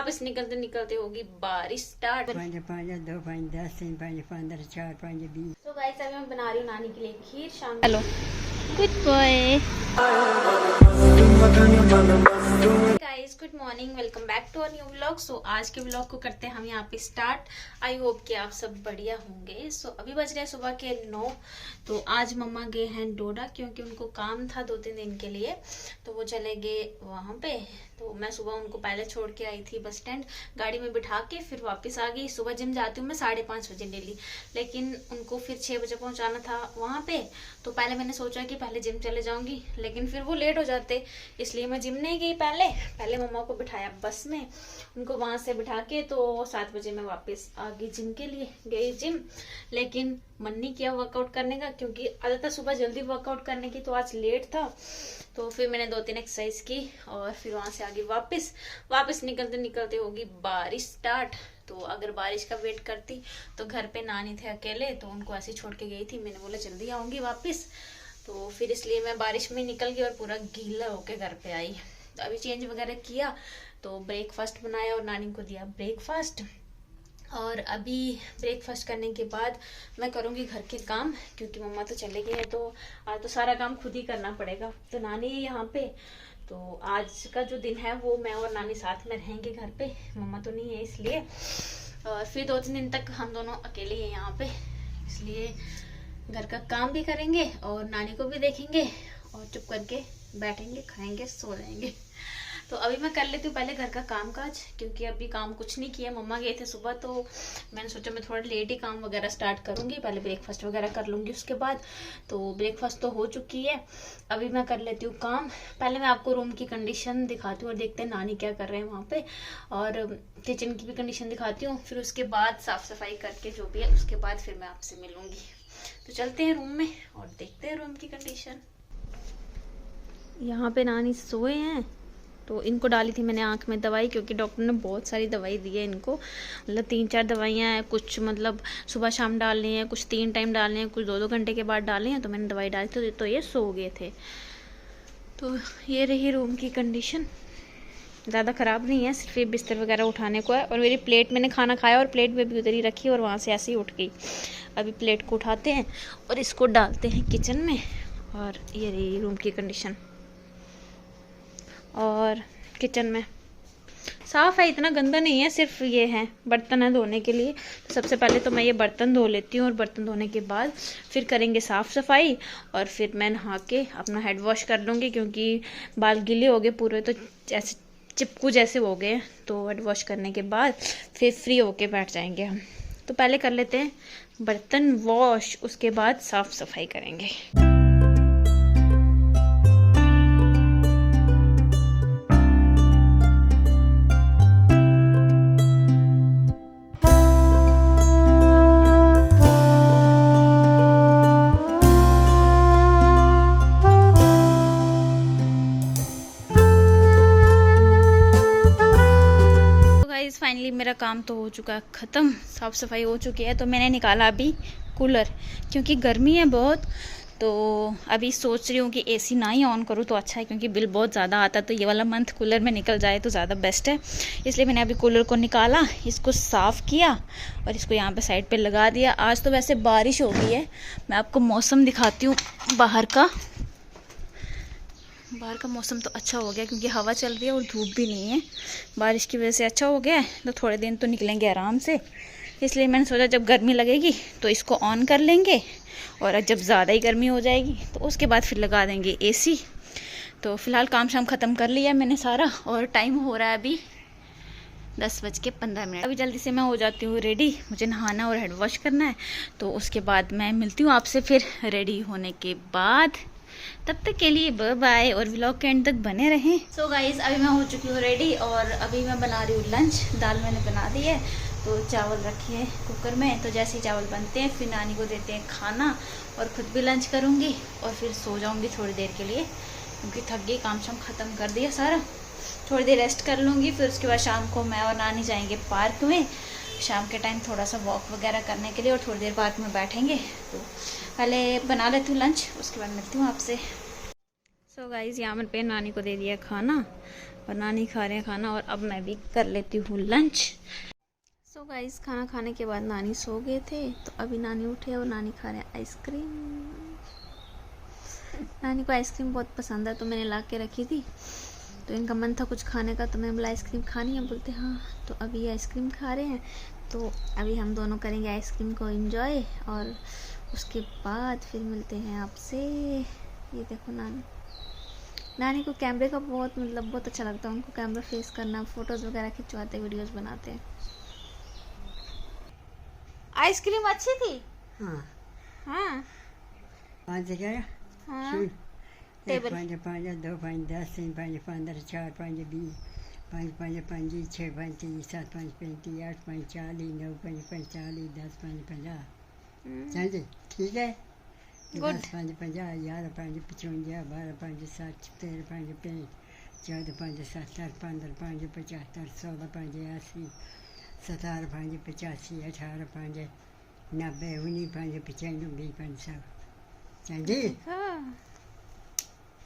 वापस निकलते निकलते होगी बारिश स्टार्ट। 5 5 2 5 10 3 5 15 4 5 20। तो गाइस अभी मैं बना रही हूँ नानी के लिए खीर शाम। Hello good boy guys, good morning, welcome back to our new vlog. So आज के व्लॉग को करते हैं हम यहाँ पे स्टार्ट। आई होप कि आप सब बढ़िया होंगे। सो अभी बज रहे हैं सुबह के 9। तो आज मम्मा गए हैं डोडा क्योंकि उनको काम था 2-3 दिन के लिए, तो वो चले गए वहाँ पे। तो मैं सुबह उनको पहले छोड़ के आई थी बस स्टैंड, गाड़ी में बिठा के फिर वापस आ गई। सुबह जिम जाती हूँ मैं 5:30 बजे डेली, लेकिन उनको फिर 6 बजे पहुँचाना था वहाँ पे। तो पहले मैंने सोचा कि पहले जिम चले जाऊँगी, लेकिन फिर वो लेट हो जाते, इसलिए मैं जिम नहीं गई। पहले मम्मा को बिठाया बस में, उनको वहां से बिठा के तो 7 बजे मैं वापस आ गई जिम के लिए। गई जिम, लेकिन मन नहीं किया वर्कआउट करने का क्योंकि आदत था सुबह जल्दी वर्कआउट करने की, तो आज लेट था। तो फिर मैंने 2-3 एक्सरसाइज की और फिर वहां से आ गई वापस निकलते निकलते होगी बारिश स्टार्ट। तो अगर बारिश का वेट करती तो घर पे नानी थे अकेले, तो उनको ऐसे छोड़ के गई थी। मैंने बोला जल्दी आऊंगी वापस, तो फिर इसलिए मैं बारिश में निकल गई और पूरा गीला होके घर पे आई। तो अभी चेंज वगैरह किया, तो ब्रेकफास्ट बनाया और नानी को दिया ब्रेकफास्ट। और अभी ब्रेकफास्ट करने के बाद मैं करूँगी घर के काम, क्योंकि मम्मा तो चले गए हैं, तो आज तो सारा काम खुद ही करना पड़ेगा। तो नानी है यहाँ पे, तो आज का जो दिन है वो मैं और नानी साथ में रहेंगे घर पे, मम्मा तो नहीं है इसलिए। और फिर 2-3 दिन तक हम दोनों अकेले हैं यहाँ पे, इसलिए घर का काम भी करेंगे और नानी को भी देखेंगे और चुप करके बैठेंगे, खाएंगे, सो जाएंगे। तो अभी मैं कर लेती हूँ पहले घर का काम काज, क्योंकि अभी काम कुछ नहीं किया। मम्मा गए थे सुबह, तो मैंने सोचा मैं थोड़ा लेट ही काम वगैरह स्टार्ट करूँगी। पहले ब्रेकफास्ट वगैरह कर लूँगी उसके बाद। तो ब्रेकफास्ट तो हो चुकी है, अभी मैं कर लेती हूँ काम। पहले मैं आपको रूम की कंडीशन दिखाती हूँ और देखते हैं नानी क्या कर रहे हैं वहाँ पे, और किचन की भी कंडीशन दिखाती हूँ। फिर उसके बाद साफ़ सफाई करके जो भी है उसके बाद फिर मैं आपसे मिलूँगी। तो चलते हैं रूम में और देखते हैं रूम की कंडीशन। यहाँ पे नानी सोए हैं, तो इनको डाली थी मैंने आँख में दवाई, क्योंकि डॉक्टर ने बहुत सारी दवाई दी है इनको। मतलब 3-4 दवाइयाँ हैं, कुछ मतलब सुबह शाम डालनी है, कुछ 3 टाइम डालने हैं, कुछ 2-2 घंटे के बाद डालनी है। तो मैंने दवाई डाली थी, तो ये सो गए थे। तो ये रही रूम की कंडीशन, ज़्यादा ख़राब नहीं है, सिर्फ ये बिस्तर वगैरह उठाने को है। और मेरी प्लेट, मैंने खाना खाया और प्लेट में भी उधर ही रखी और वहाँ से ऐसे ही उठ गई। अभी प्लेट को उठाते हैं और इसको डालते हैं किचन में। और ये रही रूम की कंडीशन। और किचन में साफ़ है, इतना गंदा नहीं है, सिर्फ ये है बर्तन है धोने के लिए। तो सबसे पहले तो मैं ये बर्तन धो लेती हूँ, और बर्तन धोने के बाद फिर करेंगे साफ़ सफाई। और फिर मैं नहा के अपना हेड वॉश कर लूँगी, क्योंकि बाल गीले हो गए पूरे, तो जैसे चिपकू जैसे हो गए। तो हेड वॉश करने के बाद फिर फ्री होके बैठ जाएंगे हम। तो पहले कर लेते हैं बर्तन वॉश, उसके बाद साफ़ सफाई करेंगे। फाइनली मेरा काम तो हो चुका है ख़त्म, साफ़ सफाई हो चुकी है। तो मैंने निकाला अभी कूलर, क्योंकि गर्मी है बहुत। तो अभी सोच रही हूँ कि एसी ना ही ऑन करूँ तो अच्छा है, क्योंकि बिल बहुत ज़्यादा आता है। तो ये वाला मंथ कूलर में निकल जाए तो ज़्यादा बेस्ट है, इसलिए मैंने अभी कूलर को निकाला, इसको साफ़ किया और इसको यहाँ पे साइड पे लगा दिया। आज तो वैसे बारिश हो गई है, मैं आपको मौसम दिखाती हूँ बाहर का मौसम तो अच्छा हो गया, क्योंकि हवा चल रही है और धूप भी नहीं है। बारिश की वजह से अच्छा हो गया है, तो थोड़े दिन तो निकलेंगे आराम से। इसलिए मैंने सोचा जब गर्मी लगेगी तो इसको ऑन कर लेंगे, और जब ज़्यादा ही गर्मी हो जाएगी तो उसके बाद फिर लगा देंगे एसी। तो फिलहाल काम शाम ख़त्म कर लिया मैंने सारा, और टाइम हो रहा है अभी 10:15। अभी जल्दी से मैं हो जाती हूँ रेडी, मुझे नहाना और हेड वॉश करना है। तो उसके बाद मैं मिलती हूँ आपसे फिर रेडी होने के बाद। तब तक के लिए बाय बाय, और व्लॉग के एंड तक बने रहें। सो गाइस, अभी मैं हो चुकी हूँ रेडी, और अभी मैं बना रही हूँ लंच। दाल मैंने बना दी है, तो चावल रखे हैं कुकर में। तो जैसे ही चावल बनते हैं फिर नानी को देते हैं खाना, और ख़ुद भी लंच करूँगी और फिर सो जाऊँगी थोड़ी देर के लिए, क्योंकि थक गई, काम शाम ख़त्म कर दिया सारा। थोड़ी देर रेस्ट कर लूँगी, फिर उसके बाद शाम को मैं और नानी जाएंगे पार्क में। शाम के टाइम थोड़ा सा वॉक वगैरह करने के लिए, और थोड़ी देर पार्क में बैठेंगे। तो पहले बना लेती हूँ लंच, उसके बाद मिलती हूँ आपसे। सो गाइज़, यहाँ पे नानी को दे दिया खाना, और नानी खा रहे हैं खाना और अब मैं भी कर लेती हूँ लंच। सो गाइस, खाना खाने के बाद नानी सो गए थे, तो अभी नानी उठे और नानी खा रहे हैं आइसक्रीम। नानी को आइसक्रीम बहुत पसंद है, तो मैंने ला के रखी थी, तो इनका मन था कुछ खाने का, तो मैं बोला आइसक्रीम खानी है, बोलते हाँ। तो अभी ये आइसक्रीम खा रहे हैं, तो अभी हम दोनों करेंगे आइसक्रीम को एंजॉय और उसके बाद फिर मिलते हैं आपसे। ये देखो नानी को कैमरे का बहुत अच्छा लगता है, उनको कैमरा फेस करना, फोटोज़ वगैरह खिंचवाते, वीडियोस बनाते हैं। आइसक्रीम अच्छी थी। हाँ हाँ पाँच क्या हाँ। एक टेबल 5 5 2 5 10 3 5 15 4 5 20 5 5 5 6 5 30 7 5 35 8 5 40 9 5 45 10 5 50। समझे? ठीक है। गुड। 10 5 50 11 5 55 12 5 60 13 5 65 14 5 70 15 5 75 16 5 80 17 5 85 18 5 90 19 5 95 20 5 100। समझी? हाँ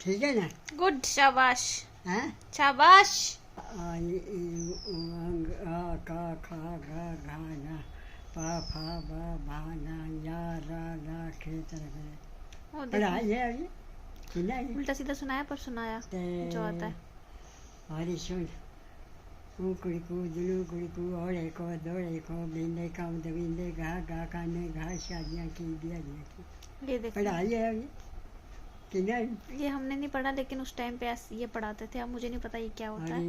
ठीक है ना? गुड, शाबाश हाँ शाबाश। आ ई उंग आ का खा गा घा ना पा फा बा भा ना या रा ला खे तरह वो देखो, पढ़ाई है अभी कि नहीं? उल्टा सीधा सुनाया पर सुनाया जो आता है। हरी सुन कुड़कू दुनू कुड़कू और एक दो एक बिंदे कम दबिंदे घा गा काने घा शादियाँ की दिया की। ये देखो, पढ़ाई है अभी कि नहीं? ये हमने नहीं पढ़ा, लेकिन उस टाइम पे ये पढ़ाते थे। अब मुझे नहीं पता ये क्या होता है,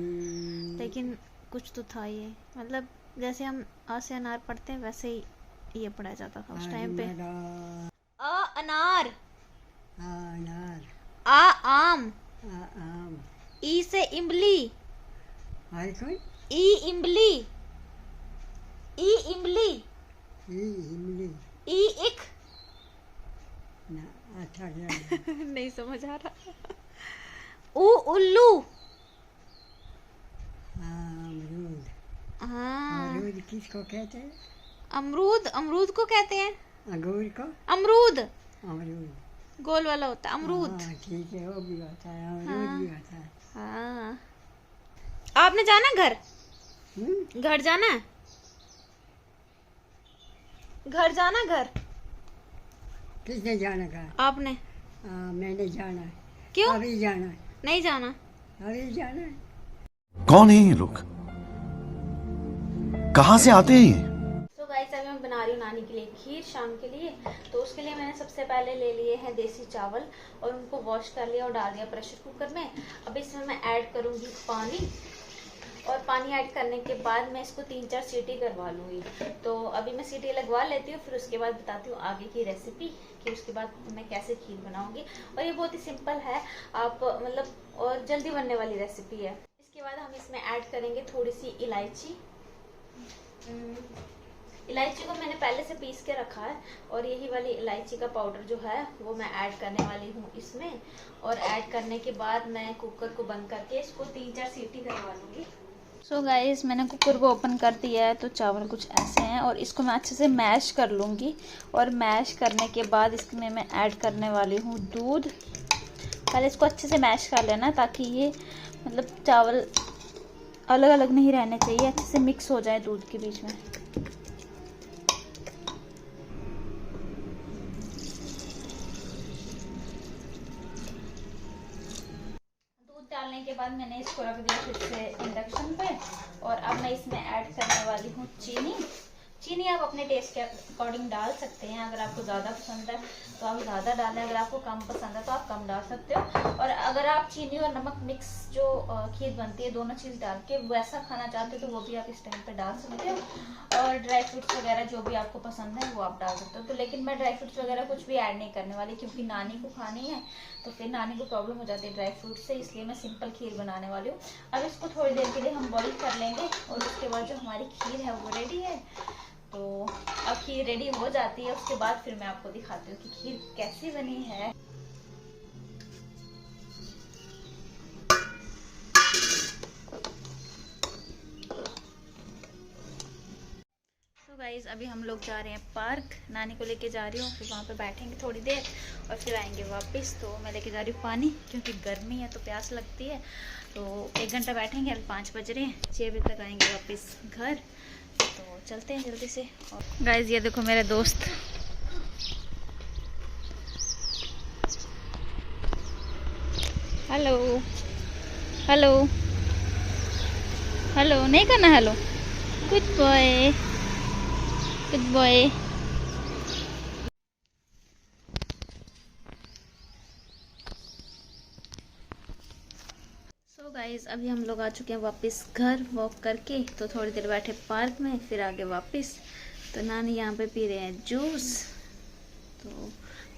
लेकिन कुछ तो था ये, मतलब जैसे हम आ से अनार पढ़ते हैं वैसे ही ये पढ़ाया जाता था उस टाइम पे। अ अनार, अनार आ आम, आम ई से इमली, और कौन? ई इमली, ई इमली, इमली ई इक। ना अच्छा क्या नहीं समझ आ रहा। ऊ उल्लू। अमरूद। हाँ, अमरूद किसको कहते हैं? अमरूद, अमरूद को कहते हैं। अंगूर को अमरूद अमरूद। गोल वाला होता है अमरूद। हाँ ठीक है, वो भी होता है, अमरूद हाँ। भी होता है। हाँ, आपने जाना घर? घर जाना है? घर जाना घर? किसने जाना कहा? आपने? मैंने जाना है। क्यों अभी जाना है, नहीं जाना? अभी जाना है। कौन है ये लोग? कहां से आते हैं ये? तो गाइस, अभी मैं बना रही हूँ नानी के लिए खीर शाम के लिए। तो उसके लिए मैंने सबसे पहले ले लिए हैं देसी चावल और उनको वॉश कर लिया और डाल दिया प्रेशर कुकर में। अब इसमें मैं ऐड करूँगी पानी, और पानी ऐड करने के बाद मैं इसको 3-4 सीटी करवा लूँगी। तो अभी मैं सीटी लगवा लेती हूँ, फिर उसके बाद बताती हूँ आगे की रेसिपी कि उसके बाद मैं कैसे खीर बनाऊँगी। और ये बहुत ही सिंपल है, आप मतलब और जल्दी बनने वाली रेसिपी है। इसके बाद हम इसमें ऐड करेंगे थोड़ी सी इलायची। इलायची को मैंने पहले से पीस के रखा है, और यही वाली इलायची का पाउडर जो है वो मैं ऐड करने वाली हूँ इसमें। और ऐड करने के बाद मैं कुकर को बंद करके इसको 3-4 सीटी करवा लूँगी। सो गाइस, मैंने कुकर को ओपन कर दिया है, तो चावल कुछ ऐसे हैं और इसको मैं अच्छे से मैश कर लूँगी। और मैश करने के बाद इसमें मैं ऐड करने वाली हूँ दूध। पहले इसको अच्छे से मैश कर लेना, ताकि ये मतलब चावल अलग अलग नहीं रहने चाहिए, अच्छे से मिक्स हो जाए दूध के बीच में। दूध डालने के बाद मैंने इसको रख दिया फिर से इंडक्शन पे, और अब मैं इसमें ऐड करने वाली हूँ चीनी। चीनी आप अपने टेस्ट के अकॉर्डिंग डाल सकते हैं। अगर आपको ज़्यादा पसंद है तो आप ज़्यादा डालें, अगर आपको कम पसंद है तो आप कम डाल सकते हो। और अगर आप चीनी और नमक मिक्स जो खीर बनती है दोनों चीज़ डाल के वैसा खाना चाहते हो तो वो भी आप इस टाइम पे डाल सकते हो। और ड्राई फ्रूट्स वगैरह जो भी आपको पसंद है वो आप डाल सकते हो। तो लेकिन मैं ड्राई फ्रूट्स वगैरह कुछ भी ऐड नहीं करने वाली, क्योंकि नानी को खानी है तो फिर नानी को प्रॉब्लम हो जाती है ड्राई फ्रूट से, इसलिए मैं सिंपल खीर बनाने वाली हूँ। अब इसको थोड़ी देर के लिए हम बॉईल कर लेंगे, और उसके बाद जो हमारी खीर है वो रेडी है। तो अब खीर रेडी हो जाती है, उसके बाद फिर मैं आपको दिखाती हूँ कि खीर कैसी बनी है। तो गाइज अभी हम लोग जा रहे हैं पार्क, नानी को लेके जा रही हूँ, फिर वहाँ पे बैठेंगे थोड़ी देर और फिर आएंगे वापस। तो मैं लेके जा रही हूँ पानी, क्योंकि गर्मी है तो प्यास लगती है। तो 1 घंटा बैठेंगे, अभी 5 बज रहे हैं, 6 बजे तक आएंगे वापस घर। तो चलते हैं जल्दी से। गाइज ये देखो मेरे दोस्त, हेलो हेलो हेलो, नहीं करना hello, good boy good boy. So guys अभी हम लोग आ चुके हैं वापस घर वॉक करके। तो थोड़ी देर बैठे पार्क में, फिर आगे वापस। तो नानी यहाँ पे पी रहे हैं जूस। तो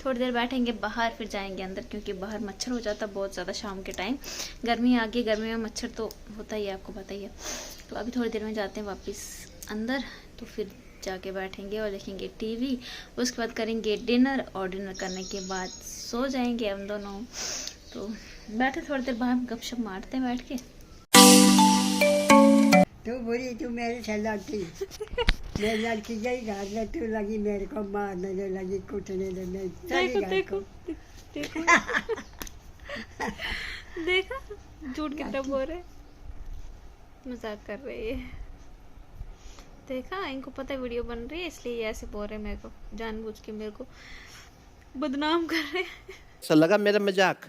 थोड़ी देर बैठेंगे बाहर, फिर जाएंगे अंदर, क्योंकि बाहर मच्छर हो जाता बहुत ज़्यादा शाम के टाइम। गर्मी आ गई, गर्मी में मच्छर तो होता ही है, आपको पता ही है। तो अभी थोड़ी देर में जाते हैं वापस अंदर। तो फिर जाके बैठेंगे और देखेंगे टीवी, उसके बाद करेंगे डिनर, और डिनर करने के बाद सो जाएंगे हम दोनों। तो बैठे थोड़ी देर बाहर गपशप मारते हैं बैठ के। तू बुरी, तू मेरे से लड़ती। मेरी लड़की गई घर में, तू लगी मेरे को मारने लगी, कुटने लगी। देखो देखो देखो देखा, झूठ कितना बोल रहे, मजाक कर रही है। देखा, इनको पता है वीडियो बन रही है, इसलिए ये ऐसे बोल रहे हैं मेरे को, जानबूझ के मेरे को बदनाम कर रहे हैं। ऐसा लगा मेरा मजाक।